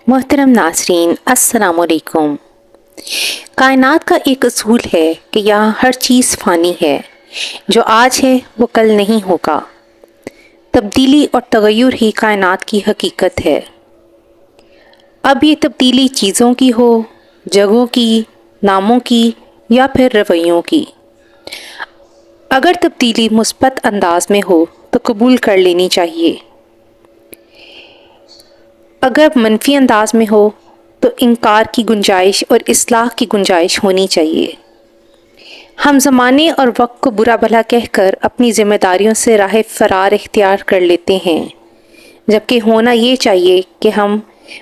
محترم ناظرین، السلام علیکم۔ کائنات کا ایک اصول ہے کہ یہاں ہر چیز فانی ہے، جو آج ہے وہ کل نہیں ہوگا۔ تبدیلی اور تغیر ہی کائنات کی حقیقت ہے۔ اب یہ تبدیلی چیزوں کی ہو، جگہوں کی، ناموں کی یا پھر رویوں کی، اگر تبدیلی مثبت انداز میں ہو تو قبول کر لینی چاہیے، اگر منفی انداز میں ہو تو انکار کی گنجائش اور اصلاح کی گنجائش ہونی چاہیے۔ ہم زمانے اور وقت کو برا بھلا کہہ کر اپنی ذمہ داریوں سے راہ فرار اختیار کر لیتے ہیں، جبکہ ہونا یہ چاہیے کہ ہم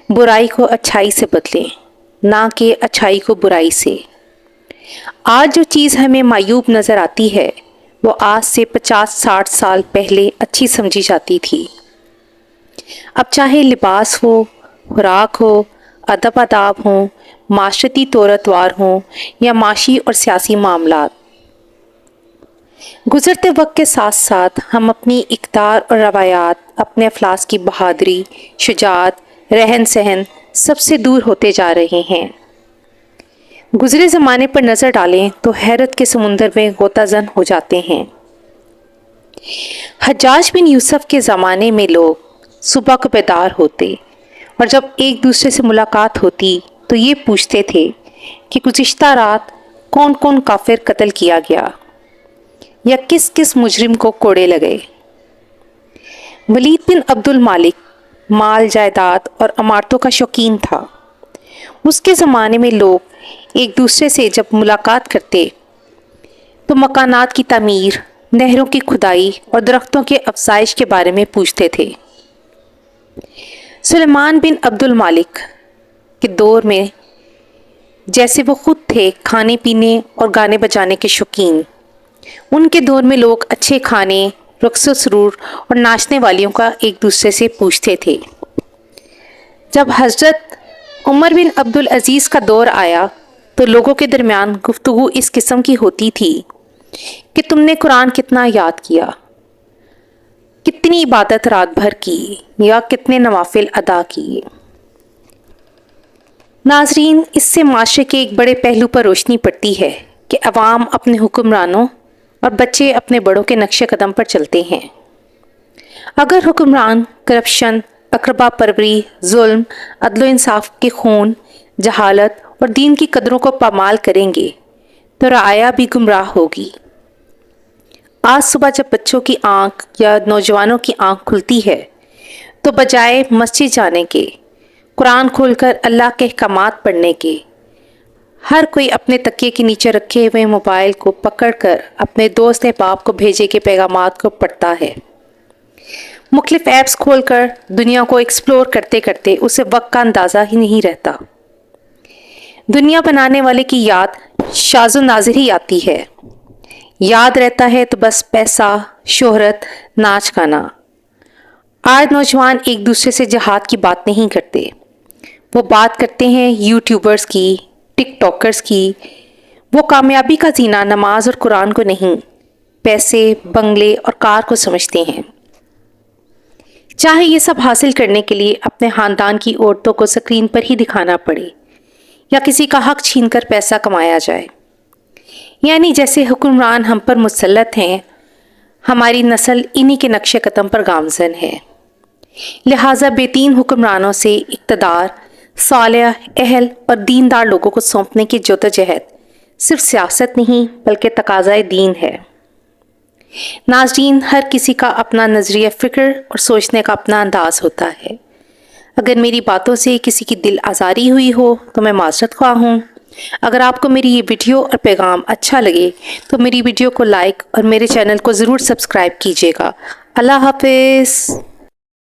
برائی کو اچھائی سے بدلیں، نہ کہ اچھائی کو برائی سے۔ آج جو چیز ہمیں معیوب نظر آتی ہے وہ آج سے 50-60 سال پہلے اچھی سمجھی جاتی تھی۔ اب چاہے لباس ہو، خوراک ہو، ادب آداب ہوں، معاشرتی طور اتوار ہوں یا معاشی اور سیاسی معاملات، گزرتے وقت کے ساتھ ساتھ ہم اپنی اقدار اور روایات، اپنے افلاس کی بہادری، شجاعت، رہن سہن سب سے دور ہوتے جا رہے ہیں۔ گزرے زمانے پر نظر ڈالیں تو حیرت کے سمندر میں غوطہ زن ہو جاتے ہیں۔ حجاج بن یوسف کے زمانے میں لوگ صبح کو بیدار ہوتے اور جب ایک دوسرے سے ملاقات ہوتی تو یہ پوچھتے تھے کہ گزشتہ رات کون کون کافر قتل کیا گیا یا کس کس مجرم کو کوڑے لگے۔ ولید بن عبد المالک مال جائیداد اور عمارتوں کا شوقین تھا۔ اس کے زمانے میں لوگ ایک دوسرے سے جب ملاقات کرتے تو مکانات کی تعمیر، نہروں کی کھدائی اور درختوں کے افزائش کے بارے میں پوچھتے تھے۔ سلیمان بن عبد المالک کے دور میں جیسے وہ خود تھے کھانے پینے اور گانے بجانے کے شوقین، ان کے دور میں لوگ اچھے کھانے، رقص و سرور اور ناچنے والیوں کا ایک دوسرے سے پوچھتے تھے۔ جب حضرت عمر بن عبد العزیز کا دور آیا تو لوگوں کے درمیان گفتگو اس قسم کی ہوتی تھی کہ تم نے قرآن کتنا یاد کیا، کتنی عبادت رات بھر کی یا کتنے نوافل ادا کیے۔ ناظرین، اس سے معاشرے کے ایک بڑے پہلو پر روشنی پڑتی ہے کہ عوام اپنے حکمرانوں اور بچے اپنے بڑوں کے نقش قدم پر چلتے ہیں۔ اگر حکمران کرپشن، اقربا پروری، ظلم، عدل و انصاف کے خون، جہالت اور دین کی قدروں کو پامال کریں گے تو رعایا بھی گمراہ ہوگی۔ آج صبح جب بچوں کی آنکھ یا نوجوانوں کی آنکھ کھلتی ہے تو بجائے مسجد جانے کے، قرآن کھول کر اللہ کے احکامات پڑھنے کے، ہر کوئی اپنے تکیے کے نیچے رکھے ہوئے موبائل کو پکڑ کر اپنے دوست احباب کو بھیجے کے پیغامات کو پڑھتا ہے۔ مختلف ایپس کھول کر دنیا کو ایکسپلور کرتے کرتے اسے وقت کا اندازہ ہی نہیں رہتا۔ دنیا بنانے والے کی یاد شاذ و نادر ہی آتی ہے۔ یاد رہتا ہے تو بس پیسہ، شہرت، ناچ گانا۔ آج نوجوان ایک دوسرے سے جہاد کی بات نہیں کرتے، وہ بات کرتے ہیں یوٹیوبرز کی، ٹک ٹاکرز کی۔ وہ کامیابی کا زینہ نماز اور قرآن کو نہیں، پیسے، بنگلے اور کار کو سمجھتے ہیں۔ چاہے یہ سب حاصل کرنے کے لیے اپنے خاندان کی عورتوں کو سکرین پر ہی دکھانا پڑے یا کسی کا حق چھین کر پیسہ کمایا جائے۔ یعنی جیسے حکمران ہم پر مسلط ہیں، ہماری نسل انہی کے نقش قدم پر گامزن ہے۔ لہٰذا بے دین حکمرانوں سے اقتدار صالح، اہل اور دیندار لوگوں کو سونپنے کی جدوجہد صرف سیاست نہیں بلکہ تقاضائے دین ہے۔ ناظرین، ہر کسی کا اپنا نظریہ فکر اور سوچنے کا اپنا انداز ہوتا ہے۔ اگر میری باتوں سے کسی کی دل آزاری ہوئی ہو تو میں معذرت خواہ ہوں۔ اگر آپ کو میری یہ ویڈیو اور پیغام اچھا لگے تو میری ویڈیو کو لائک اور میرے چینل کو ضرور سبسکرائب کیجیے گا۔ اللہ حافظ۔